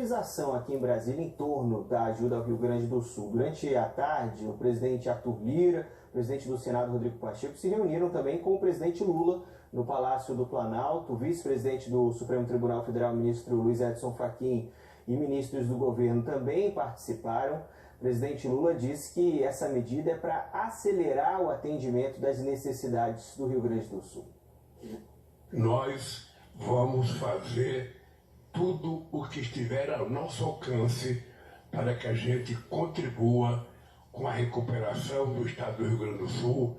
mobilização aqui em Brasília em torno da ajuda ao Rio Grande do Sul. Durante a tarde, o presidente Arthur Lira, o presidente do Senado, Rodrigo Pacheco, se reuniram também com o presidente Lula no Palácio do Planalto. O vice-presidente do Supremo Tribunal Federal, ministro Luiz Edson Fachin, e ministros do governo também participaram. O presidente Lula disse que essa medida é para acelerar o atendimento das necessidades do Rio Grande do Sul. Nós vamos fazer tudo o que estiver ao nosso alcance para que a gente contribua com a recuperação do estado do Rio Grande do Sul,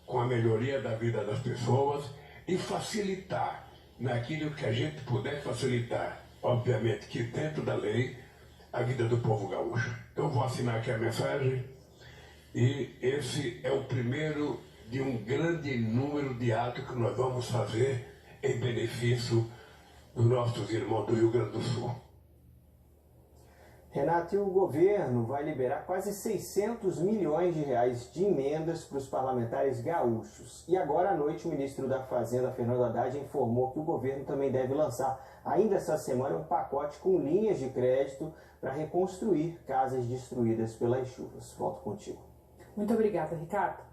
com a melhoria da vida das pessoas e facilitar naquilo que a gente puder facilitar, obviamente que dentro da lei, a vida do povo gaúcho. Eu vou assinar aqui a mensagem e esse é o primeiro de um grande número de atos que nós vamos fazer em benefício dos nossos irmãos do Rio Grande do Sul. Renato, e o governo vai liberar quase 600 milhões de reais de emendas para os parlamentares gaúchos. E agora à noite o ministro da Fazenda, Fernando Haddad, informou que o governo também deve lançar ainda essa semana um pacote com linhas de crédito para reconstruir casas destruídas pelas chuvas. Volto contigo. Muito obrigada, Ricardo.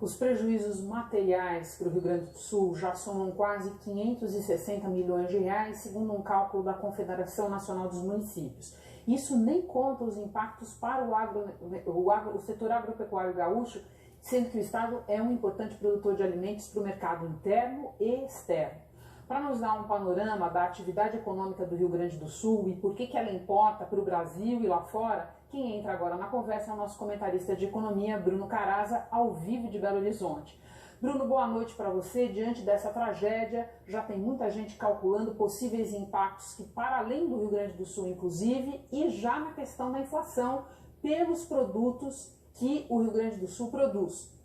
Os prejuízos materiais para o Rio Grande do Sul já somam quase 560 milhões de reais, segundo um cálculo da Confederação Nacional dos Municípios. Isso nem conta os impactos para o setor agropecuário gaúcho, sendo que o Estado é um importante produtor de alimentos para o mercado interno e externo. Para nos dar um panorama da atividade econômica do Rio Grande do Sul e por que ela importa para o Brasil e lá fora, quem entra agora na conversa é o nosso comentarista de economia, Bruno Caraza, ao vivo de Belo Horizonte. Bruno, boa noite para você. Diante dessa tragédia, já tem muita gente calculando possíveis impactos que, para além do Rio Grande do Sul, inclusive, e já na questão da inflação, pelos produtos que o Rio Grande do Sul produz.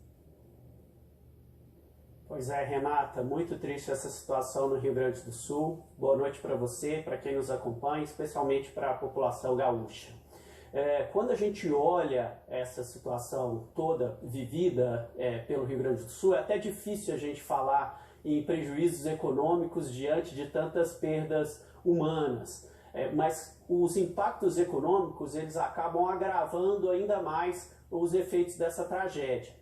Pois é, Renata, muito triste essa situação no Rio Grande do Sul. Boa noite para você, para quem nos acompanha, especialmente para a população gaúcha. Quando a gente olha essa situação toda vivida pelo Rio Grande do Sul, é até difícil a gente falar em prejuízos econômicos diante de tantas perdas humanas. Mas os impactos econômicos, eles acabam agravando ainda mais os efeitos dessa tragédia.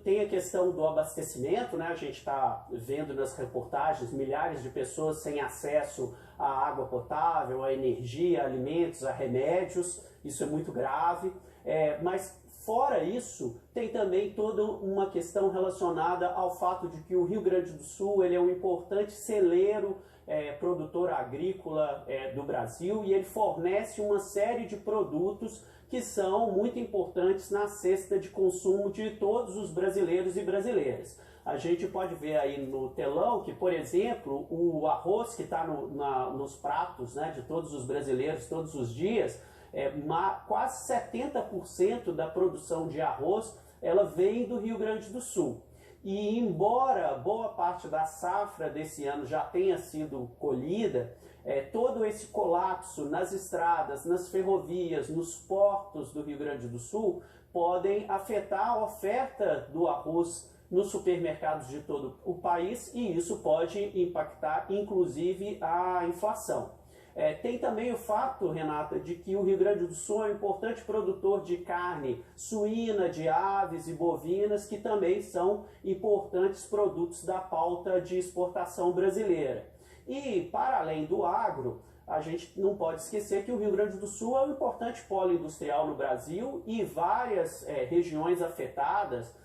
Tem a questão do abastecimento, né? A gente está vendo nas reportagens milhares de pessoas sem acesso à água potável, à energia, a alimentos, a remédios. Isso é muito grave. Mas fora isso, tem também toda uma questão relacionada ao fato de que o Rio Grande do Sul ele é um importante celeiro produtor agrícola do Brasil e ele fornece uma série de produtos que são muito importantes na cesta de consumo de todos os brasileiros e brasileiras. A gente pode ver aí no telão que, por exemplo, o arroz que está nos pratos, né, de todos os brasileiros todos os dias, quase 70% da produção de arroz ela vem do Rio Grande do Sul. E embora boa parte da safra desse ano já tenha sido colhida, todo esse colapso nas estradas, nas ferrovias, nos portos do Rio Grande do Sul podem afetar a oferta do arroz nos supermercados de todo o país e isso pode impactar inclusive a inflação. Tem também o fato, Renata, de que o Rio Grande do Sul é um importante produtor de carne suína, de aves e bovinas, que também são importantes produtos da pauta de exportação brasileira. E, para além do agro, a gente não pode esquecer que o Rio Grande do Sul é um importante polo industrial no Brasil e várias regiões afetadas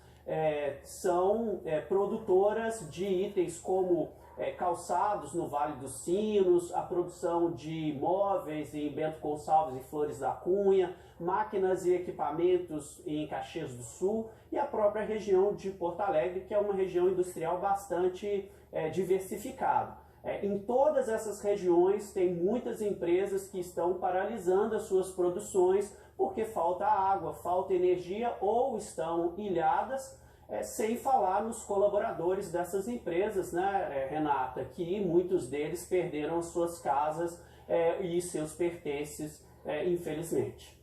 são produtoras de itens como calçados no Vale dos Sinos, a produção de móveis em Bento Gonçalves e Flores da Cunha, máquinas e equipamentos em Caxias do Sul e a própria região de Porto Alegre, que é uma região industrial bastante diversificada. Em todas essas regiões tem muitas empresas que estão paralisando as suas produções porque falta água, falta energia ou estão ilhadas, sem falar nos colaboradores dessas empresas, né, Renata, que muitos deles perderam as suas casas e seus pertences, infelizmente.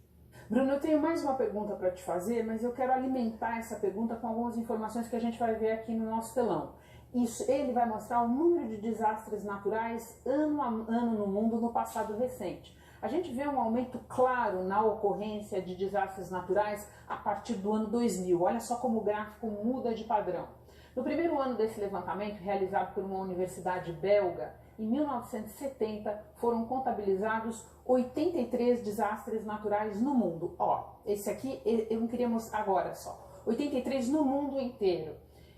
Bruno, eu tenho mais uma pergunta para te fazer, mas eu quero alimentar essa pergunta com algumas informações que a gente vai ver aqui no nosso telão. Ele vai mostrar o número de desastres naturais ano a ano no mundo no passado recente. A gente vê um aumento claro na ocorrência de desastres naturais a partir do ano 2000. Olha só como o gráfico muda de padrão. No primeiro ano desse levantamento, realizado por uma universidade belga, em 1970 foram contabilizados 83 desastres naturais no mundo. Ó, esse aqui eu não queria mostrar agora só. 83 no mundo inteiro.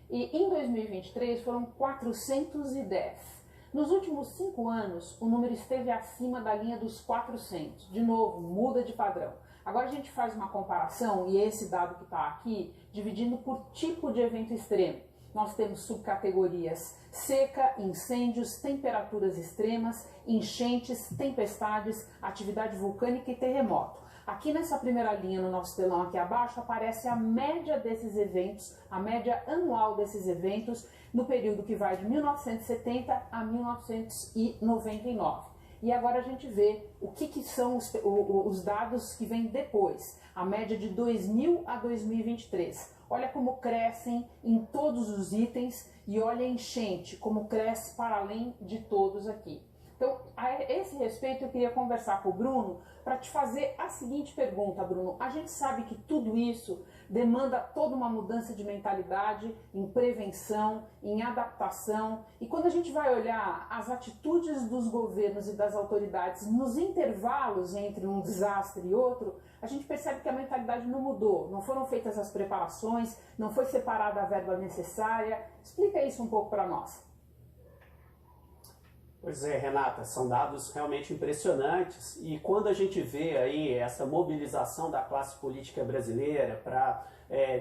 E em 2023 foram 410. Nos últimos 5 anos, o número esteve acima da linha dos 400. De novo, muda de padrão. Agora a gente faz uma comparação, e esse dado que está aqui, dividindo por tipo de evento extremo. Nós temos subcategorias: seca, incêndios, temperaturas extremas, enchentes, tempestades, atividade vulcânica e terremoto. Aqui nessa primeira linha, no nosso telão aqui abaixo, aparece a média desses eventos, a média anual desses eventos, no período que vai de 1970 a 1999. E agora a gente vê o que são os dados que vêm depois, a média de 2000 a 2023. Olha como crescem em todos os itens e olha a enchente, como cresce para além de todos aqui. Então, a esse respeito, eu queria conversar com o Bruno para te fazer a seguinte pergunta, Bruno. A gente sabe que tudo isso demanda toda uma mudança de mentalidade em prevenção, em adaptação. E quando a gente vai olhar as atitudes dos governos e das autoridades nos intervalos entre um desastre e outro, a gente percebe que a mentalidade não mudou. Não foram feitas as preparações, não foi separada a verba necessária. Explica isso um pouco para nós. Pois é, Renata, são dados realmente impressionantes e quando a gente vê aí essa mobilização da classe política brasileira para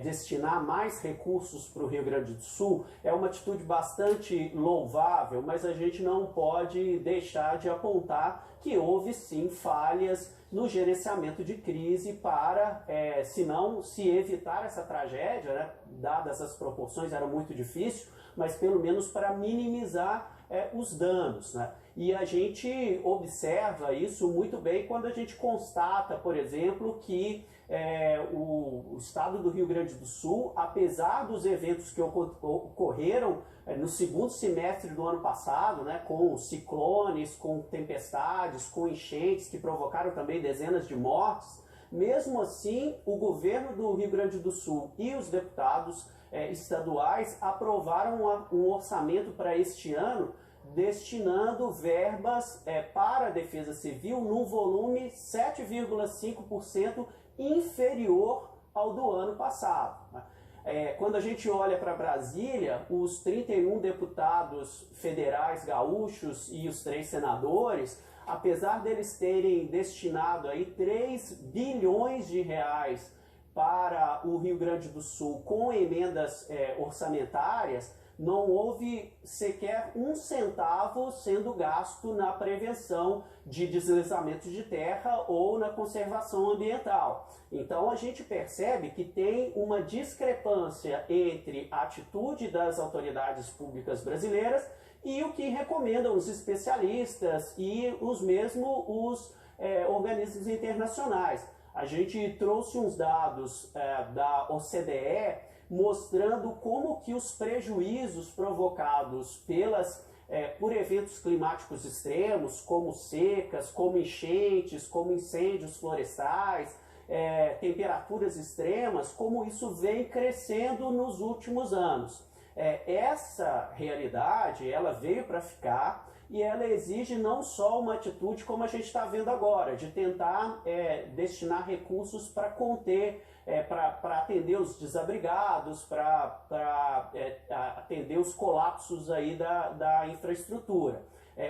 destinar mais recursos para o Rio Grande do Sul, é uma atitude bastante louvável, mas a gente não pode deixar de apontar que houve sim falhas no gerenciamento de crise para, se evitar essa tragédia, né, dadas as proporções, era muito difícil, mas pelo menos para minimizar os danos, né? E a gente observa isso muito bem quando a gente constata, por exemplo, que o estado do Rio Grande do Sul, apesar dos eventos que ocorreram no segundo semestre do ano passado, né, com ciclones, com tempestades, com enchentes que provocaram também dezenas de mortes, mesmo assim o governo do Rio Grande do Sul e os deputados estaduais aprovaram um orçamento para este ano destinando verbas para a Defesa Civil num volume 7,5% inferior ao do ano passado. Quando a gente olha para Brasília, os 31 deputados federais gaúchos e os 3 senadores, apesar deles terem destinado aí 3 bilhões de reais para o Rio Grande do Sul com emendas orçamentárias, não houve sequer um centavo sendo gasto na prevenção de deslizamentos de terra ou na conservação ambiental. Então a gente percebe que tem uma discrepância entre a atitude das autoridades públicas brasileiras e o que recomendam os especialistas e os organismos internacionais. A gente trouxe uns dados da OCDE mostrando como que os prejuízos provocados por eventos climáticos extremos, como secas, como enchentes, como incêndios florestais, temperaturas extremas, como isso vem crescendo nos últimos anos. Essa realidade, ela veio para ficar e ela exige não só uma atitude como a gente está vendo agora, de tentar destinar recursos para conter, para atender os desabrigados, para atender os colapsos aí da infraestrutura.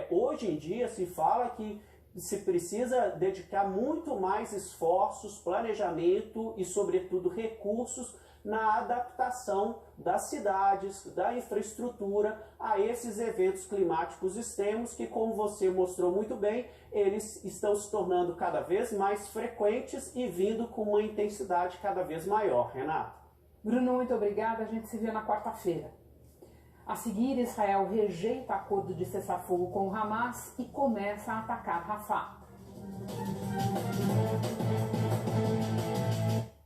Hoje em dia se fala que se precisa dedicar muito mais esforços, planejamento e, sobretudo, recursos na adaptação das cidades, da infraestrutura a esses eventos climáticos extremos que, como você mostrou muito bem, eles estão se tornando cada vez mais frequentes e vindo com uma intensidade cada vez maior. Renata. Bruno, muito obrigada. A gente se vê na quarta-feira. A seguir, Israel rejeita acordo de cessar-fogo com o Hamas e começa a atacar Rafah.